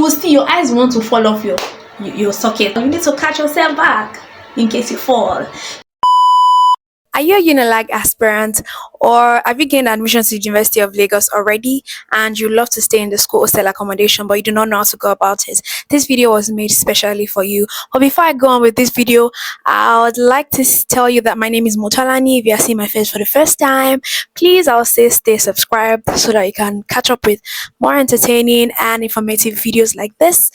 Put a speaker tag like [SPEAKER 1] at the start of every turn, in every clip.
[SPEAKER 1] will still, your eyes want to fall off your socket. You need to catch yourself back in case you fall.
[SPEAKER 2] Are you a Unilag aspirant, or have you gained admission to the University of Lagos already and you love to stay in the school hostel accommodation but you do not know how to go about it? This video was made specially for you. But before I go on with this video, I would like to tell you that my name is Motolaani. If you are seeing my face for the first time, please, I'll say stay subscribed so that you can catch up with more entertaining and informative videos like this.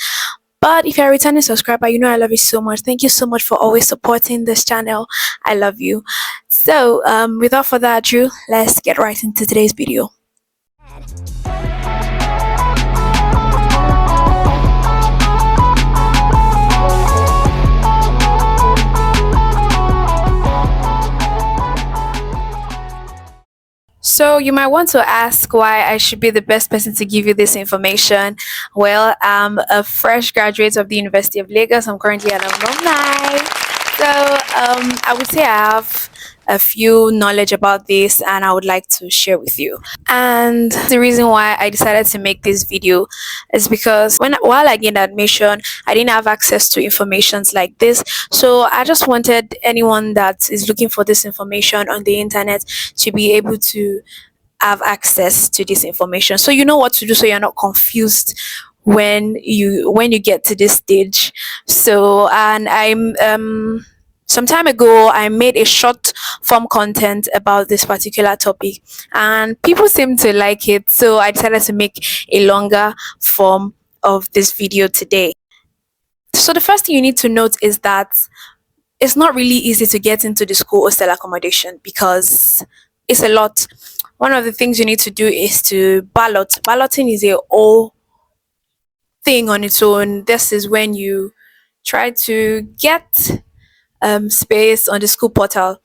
[SPEAKER 2] But if you're a returning subscriber, you know I love you so much. Thank you so much for always supporting this channel. I love you. So without further ado, let's get right into today's video. So you might want to ask why I should be the best person to give you this information. Well, I'm a fresh graduate of the University of Lagos. I'm currently an alumni. So I would say I have a few knowledge about this and I would like to share with you. And the reason why I decided to make this video is because while I gained admission, I didn't have access to informations like this. So I just wanted anyone that is looking for this information on the internet to be able to have access to this information, so you know what to do, so you're not confused when you get to this stage. So, and I'm some time ago I made a short form content about this particular topic and people seem to like it, so I decided to make a longer form of this video today. So the first thing you need to note is that it's not really easy to get into the school hostel accommodation because it's a lot. One of the things you need to do is to ballot. Balloting is a whole thing on its own. This is when you try to get space on the school portal.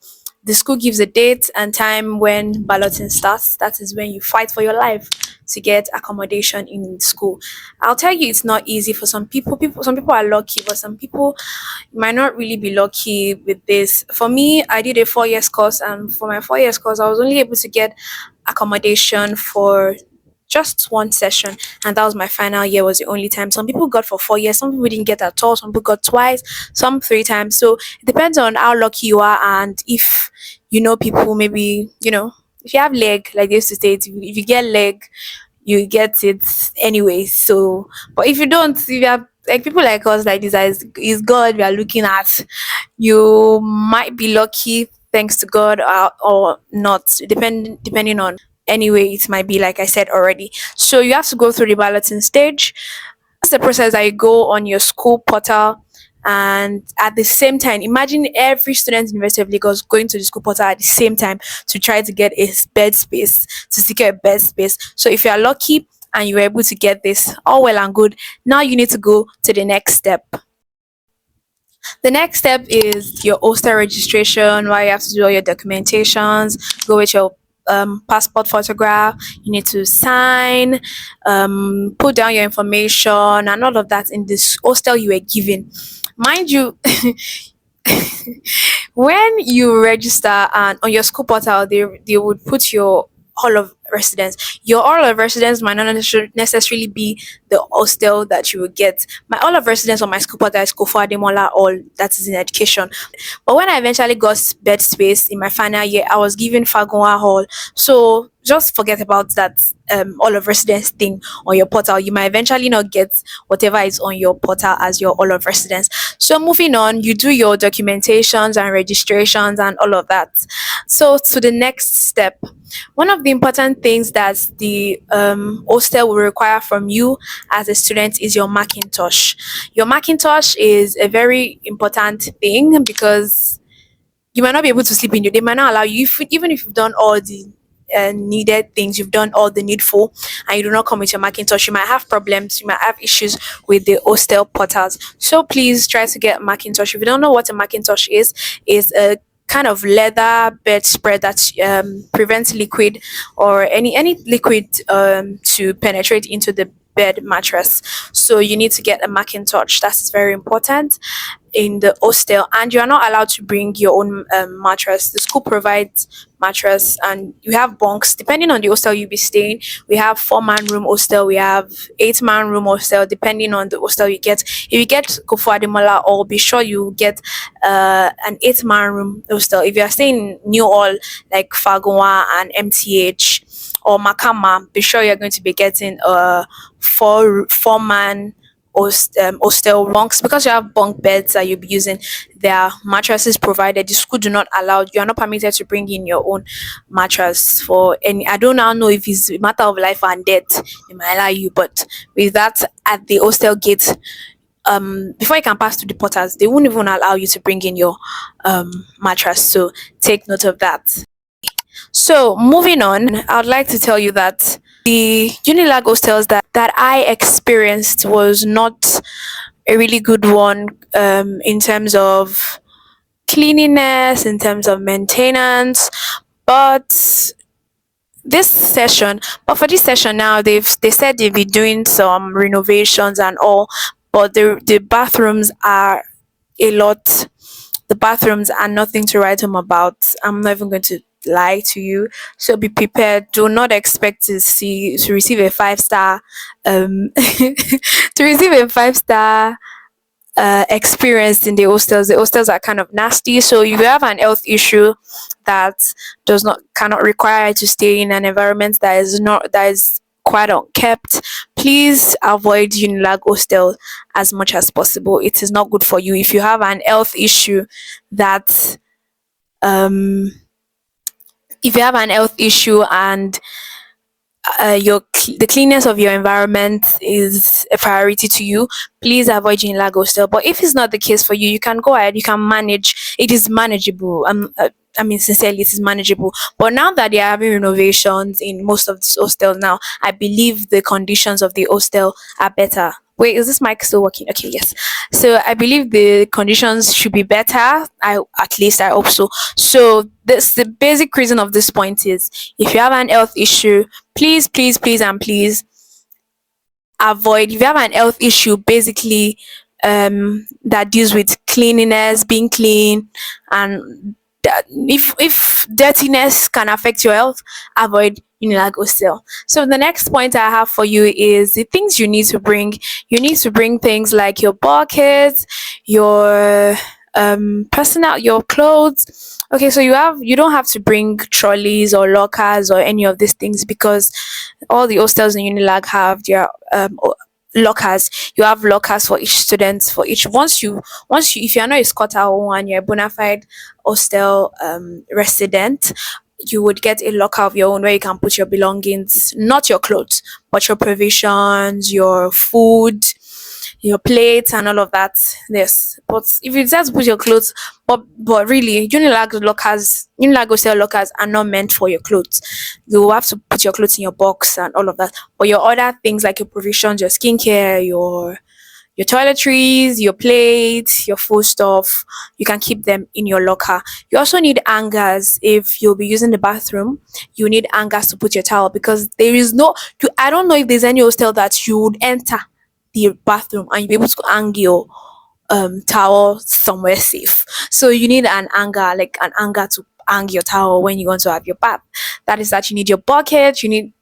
[SPEAKER 2] The school gives a date and time when balloting starts. That is when you fight for your life to get accommodation in school. I'll tell you, it's not easy for some people. Some people are lucky, but some people might not really be lucky with this. For me, I did a 4 years course, and for my 4 years course, I was only able to get accommodation for just one session, and that was my final year. Was the only time. Some people got for 4 years, some people didn't get at all, some people got twice, some 3 times. So it depends on how lucky you are, and if you know people, maybe, you know, if you have leg, like they used to say, if you get leg, you get it anyway. So, but if you don't, if you have like people like us, like this is God we are looking at, you might be lucky thanks to God, or not, depending on. Anyway, it might be like I said already. So you have to go through the balloting stage. That's the process that you go on your school portal, and at the same time, imagine every student in University of Lagos going to the school portal at the same time to try to get a bed space, to secure a bed space. So if you are lucky and you were able to get this, all well and good. Now you need to go to the next step. The next step is your hostel registration, where you have to do all your documentations, go with your passport photograph, you need to sign, put down your information and all of that in this hostel you were given. Mind you, when you register and on your school portal, they would put your hall of residence. Your hall of residence might not necessarily be the hostel that you will get. My hall of residence on my school portal is Kofo Ademola Hall, that is in education. But when I eventually got bed space in my final year, I was given Fagunwa Hall. So just forget about that hall of residence thing on your portal. You might eventually not get whatever is on your portal as your hall of residence. So moving on, you do your documentations and registrations and all of that. So to the next step, one of the important things that the hostel will require from you as a student is your Macintosh. Your Macintosh is a very important thing because you might not be able to sleep in your. They might not allow you, even if you've done all the needed things, you've done all the needful, and you do not come with your Macintosh, you might have problems, you might have issues with the hostel portals. So please try to get Macintosh. If you don't know what a Macintosh is a kind of leather bedspread that prevents liquid or any liquid to penetrate into the bed mattress. So you need to get a Macintosh. That is very important in the hostel, and you are not allowed to bring your own mattress. The school provides mattress, and you have bunks depending on the hostel you'll be staying. We have 4-man room hostel, we have 8-man room hostel, depending on the hostel you get. If you get Kofu Ademola, or be sure you get an 8-man room hostel. If you are staying in New Hall, like Fagoa and MTH or Makama, be sure you're going to be getting a four man hostel bunks, because you have bunk beds that you'll be using. There are mattresses provided. The school do not allow, you are not permitted to bring in your own mattress for any. I don't now know if it's a matter of life and death, they might allow you, but with that at the hostel gate, before you can pass to the porters, they won't even allow you to bring in your mattress. So take note of that. So moving on, I would like to tell you that the Unilag hostels that I experienced was not a really good one, in terms of cleanliness, in terms of maintenance. But for this session now, they said they'll be doing some renovations and all, but the bathrooms are a lot. The bathrooms are nothing to write home about. I'm not even going to lie to you. So be prepared. Do not expect to receive a 5-star to receive a 5-star experience in the hostels. The hostels are kind of nasty. So if you have an health issue that cannot require you to stay in an environment that is quite unkept, please avoid Unilag hostel as much as possible. It is not good for you. If you have an health issue that um if you have an health issue and the cleanness of your environment is a priority to you, please avoid Unilag hostel. But if it's not the case for you, you can go ahead, you can manage. It is manageable. I mean, sincerely, it is manageable. But now that they are having renovations in most of the hostels now, I believe the conditions of the hostel are better. Wait, is this mic still working? Okay, yes. So I believe the conditions should be better. At least I hope so. So this the basic reason of this point is, if you have an health issue, please, please, please, and please avoid. If you have an health issue, basically, that deals with cleanliness, being clean, and that if dirtiness can affect your health, avoid Unilag hostel. So the next point I have for you is the things you need to bring. You need to bring things like your bucket, your personal, your clothes. Okay, so you don't have to bring trolleys or lockers or any of these things, because all the hostels in Unilag have their lockers. You have lockers for each student, for each once you if you're not a squatter or and you're a bona fide hostel resident, you would get a locker of your own where you can put your belongings, not your clothes, but your provisions, your food, your plates, and all of that. Yes, but if you decide to put your clothes, but really, Unilag hostel lockers are not meant for your clothes. You have to put your clothes in your box and all of that. But your other things like your provisions, your skincare, your toiletries, your plates, your food stuff, you can keep them in your locker. You also need hangers. If you'll be using the bathroom, you need hangers to put your towel, because there is no I don't know if there's any hostel that you would enter the bathroom and you'll be able to hang your towel somewhere safe. So you need an hanger, like an hanger to hang your towel when you want to have your bath. That is that. You need your bucket, you need,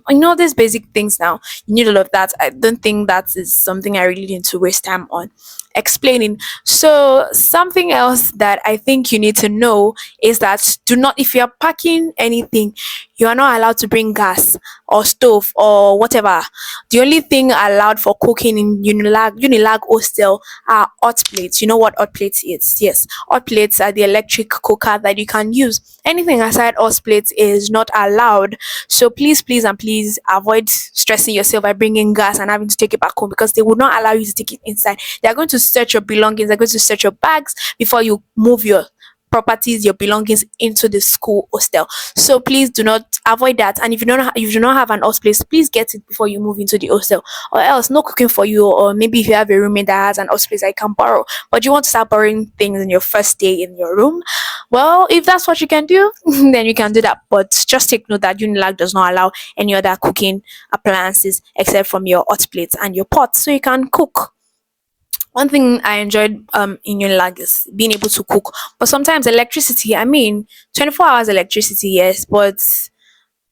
[SPEAKER 2] I know these basic things now. You need all of that. I don't think that is something I really need to waste time on explaining. So something else that I think you need to know is that, do not, if you're packing anything, you are not allowed to bring gas or stove or whatever. The only thing allowed for cooking in Unilag hostel are hot plates. You know what hot plates is? Yes, hot plates are the electric cooker that you can use. Anything aside hot plates is not allowed. So please, please, and please avoid stressing yourself by bringing gas and having to take it back home, because they will not allow you to take it inside. They are going to search your belongings, they're going to search your bags before you move your properties, your belongings into the school hostel. So please do not, avoid that. And if you do not have an house place, please get it before you move into the hostel, or else no cooking for you. Or maybe if you have a roommate that has an house place I can borrow, but you want to start borrowing things in your first day in your room, well, if that's what you can do, then you can do that. But just take note that Unilag does not allow any other cooking appliances except from your hot plates and your pots, so you can cook. One thing I enjoyed in Unilag is being able to cook. But sometimes electricity, I mean, 24 hours electricity, yes, but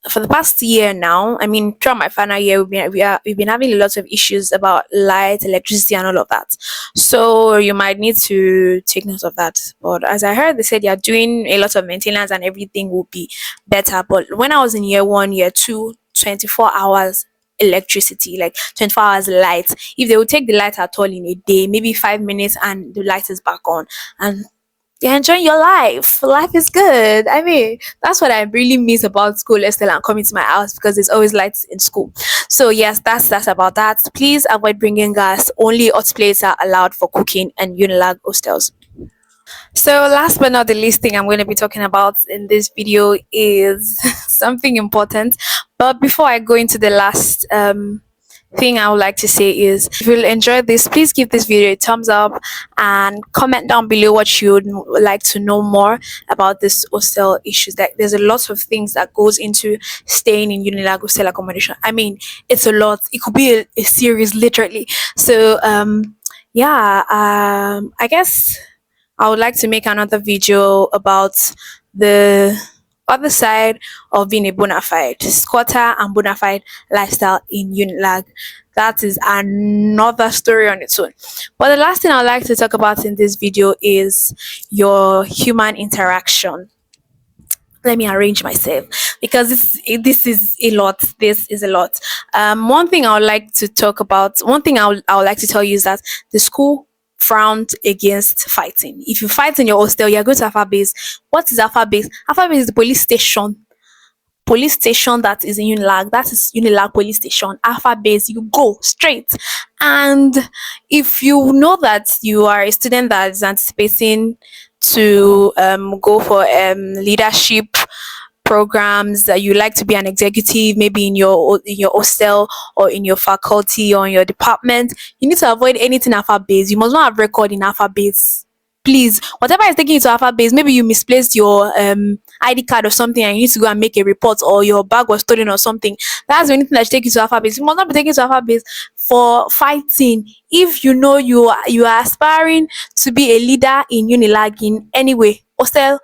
[SPEAKER 2] for the past year now, I mean, throughout my final year, we've been having lots of issues about light, electricity, and all of that. So you might need to take note of that. But as I heard, they said they are doing a lot of maintenance and everything will be better. But when I was in year one, year two, 24 hours electricity, like 24 hours light. If they would take the light at all in a day, maybe 5 minutes and the light is back on, and you're enjoying your life. Life is good. I mean, that's what I really miss about school, Estelle, and coming to my house because there's always lights in school. So yes, that's about that. Please avoid bringing gas. Only hot plates are allowed for cooking and Unilag hostels. So last but not the least thing I'm going to be talking about in this video is something important. But before I go into the last thing I would like to say is, if you enjoyed this, please give this video a thumbs up and comment down below what you would like to know more about this hostel issues. That there's a lot of things that goes into staying in Unilag hostel accommodation. I mean, it's a lot. It could be a series literally. So yeah, I guess I would like to make another video about the other side of being a bona fide squatter and bona fide lifestyle in Unilag. That is another story on its own. But the last thing I'd like to talk about in this video is your human interaction. Let me arrange myself because this is a lot. This is a lot. One thing I would like to talk about, one thing I would like to tell you is that the school frowned against fighting. If you fight in your hostel, you're going to Alpha Base. What is Alpha Base? Alpha Base is the police station. Police station that is in Unilag. That is Unilag police station. Alpha Base. You go straight. And if you know that you are a student that is anticipating to go for leadership programs, that you like to be an executive, maybe in your hostel or in your faculty or in your department, you need to avoid anything alpha base. You must not have record in alpha base. Please, whatever is taking you to alpha base, maybe you misplaced your ID card or something and you need to go and make a report, or your bag was stolen or something. That's the only thing that should take you to alpha base. You must not be taken to alpha base for fighting. If you know you are aspiring to be a leader in Unilag in any way, hostel,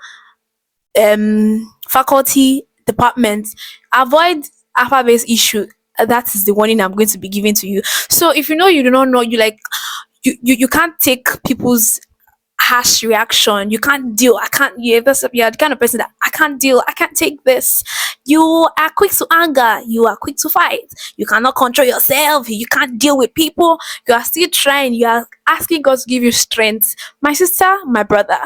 [SPEAKER 2] faculty, departments, avoid alpha base issue. That is the warning I'm going to be giving to you. So if you know you do not know, you like you can't take people's harsh reaction. You can't deal. I can't. You're the kind of person that I can't deal. I can't take this. You are quick to anger. You are quick to fight. You cannot control yourself. You can't deal with people. You are still trying. You are asking God to give you strength. My sister, my brother,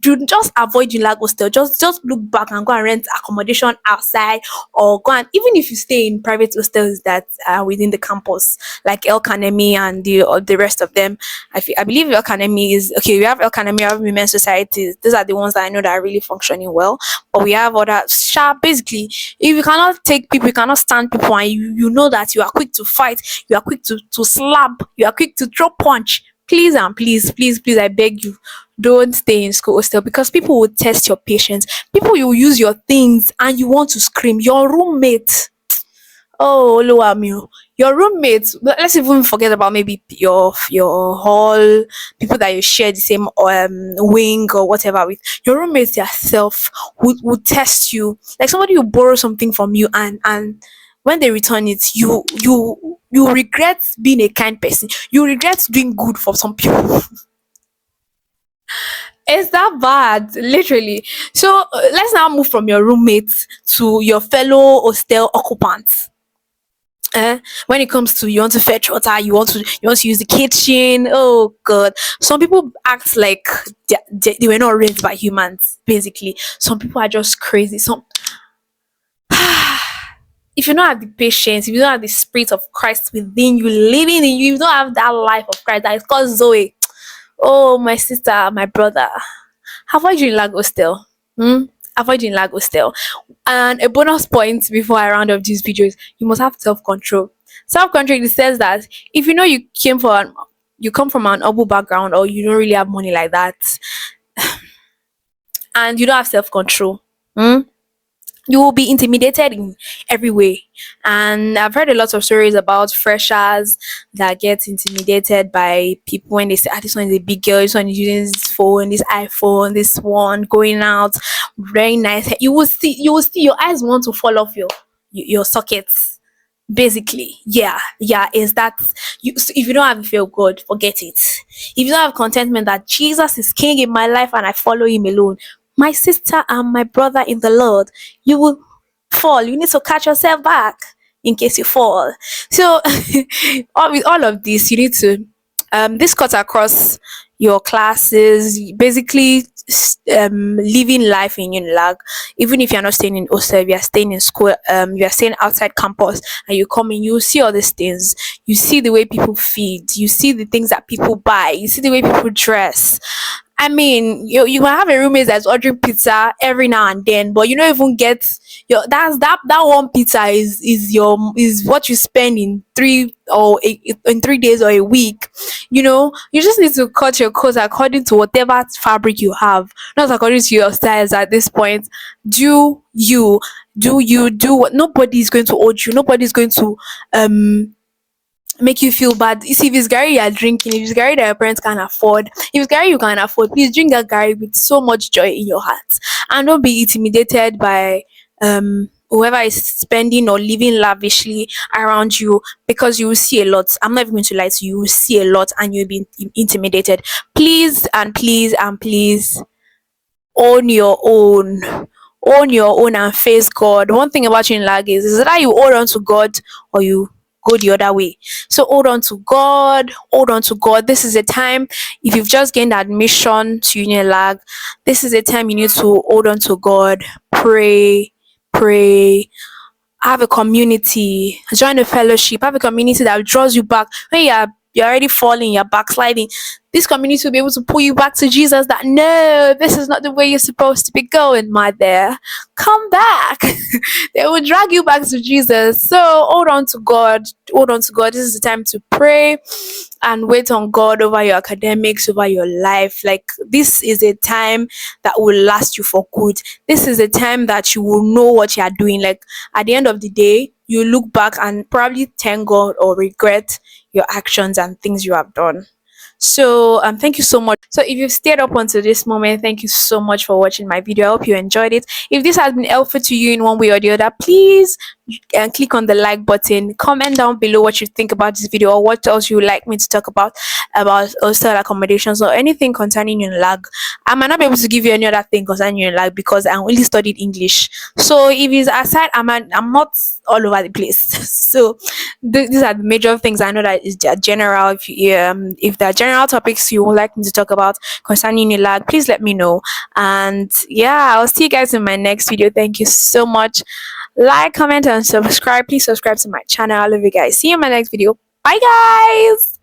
[SPEAKER 2] do just avoid Unilag hostel. Just look back and go and rent accommodation outside, or go and, even if you stay in private hostels that are within the campus, like El Kanemi and the rest of them. I believe El Kanemi is okay. We have El Kanemi, we have women's societies. These are the ones that I know that are really functioning well. But we have other sharp. Basically, if you cannot take people, you cannot stand people, and you know that you are quick to fight, you are quick to slap, you are quick to throw punch. Please and please, I beg you, don't stay in school hostel, because people will test your patience. People will use your things and you want to scream. Your roommate, oh, lower me. Your roommates, let's even forget about maybe your hall, people that you share the same wing or whatever with. Your roommates yourself would test you. Like somebody will borrow something from you, and when they return it, you regret being a kind person. You regret doing good for some people. It's that bad, literally. So let's now move from your roommates to your fellow hostel occupants. When it comes to, you want to fetch water, you want to use the kitchen. Oh god, some people act like they were not raised by humans. Basically, some people are just crazy. Some if you don't have the patience, if you don't have the spirit of Christ within you, living in you, if you don't have that life of Christ that is called Zoe. Oh, my sister, my brother, avoid you in Lag hostel. Avoid you in Lag hostel. And a bonus point before I round up these videos, you must have self-control. Self-control, it says that if you know you come from an humble background, or you don't really have money like that, and you don't have self-control, you will be intimidated in every way. And I've heard a lot of stories about freshers that get intimidated by people when they say, ah, this one is a big girl, this one is using this phone, this iPhone, this one going out, very nice. You will see your eyes want to fall off your sockets. Basically, yeah, is that you? So if you don't have a fear of God, forget it. If you don't have contentment that Jesus is king in my life and I follow him alone, my sister and my brother in the Lord, you will fall. You need to catch yourself back in case you fall. So with all of this, you need to this cuts across your classes, basically living life in Unilag. Even if you're not staying in hostel, you are staying in school, you are staying outside campus, and you come in, you see all these things. You see the way people feed, you see the things that people buy, you see the way people dress. I mean, you might have a roommate that's ordering pizza every now and then, but you don't even get your that one pizza is what you spend in 3 days or a week. You just need to cut your coat according to whatever fabric you have, not according to your styles at this point. Do you do what? Nobody is going to hold you. Nobody is going to make you feel bad. You see, if it's Gary you're drinking, if it's Gary that your parents can afford, if it's Gary you can afford, please drink that Gary with so much joy in your heart. And don't be intimidated by whoever is spending or living lavishly around you, because you will see a lot. I'm not even going to lie to you, you will see a lot and you'll be intimidated. Please and please and please own your own. Own your own and face God. One thing about Unilag is that you hold on to God or you go the other way. So hold on to God, hold on to God. This is a time, if you've just gained admission to Unilag, this is a time you need to hold on to God, pray, have a community, join a fellowship, have a community that draws you back. When you're already falling, you're backsliding, this community will be able to pull you back to Jesus, that no, this is not the way you're supposed to be going, my dear. Come back. They will drag you back to Jesus. So hold on to God. Hold on to God. This is the time to pray and wait on God over your academics, over your life. Like, this is a time that will last you for good. This is a time that you will know what you are doing. Like, at the end of the day, you look back and probably thank God or regret your actions and things you have done. So thank you so much. So if you've stayed up until this moment, thank you so much for watching my video. I hope you enjoyed it. If this has been helpful to you in one way or the other, please click on the like button, comment down below what you think about this video or what else you would like me to talk about hostel accommodations or anything concerning Unilag. I might not be able to give you any other thing concerning Unilag because I only studied English. So if it's aside, I'm not all over the place. So these are the major things I know that is general. If there are general topics you would like me to talk about concerning Unilag, please let me know. And yeah, I'll see you guys in my next video. Thank you so much. Like, comment, and subscribe. Please subscribe to my channel. I love you guys. See you in my next video. Bye, guys.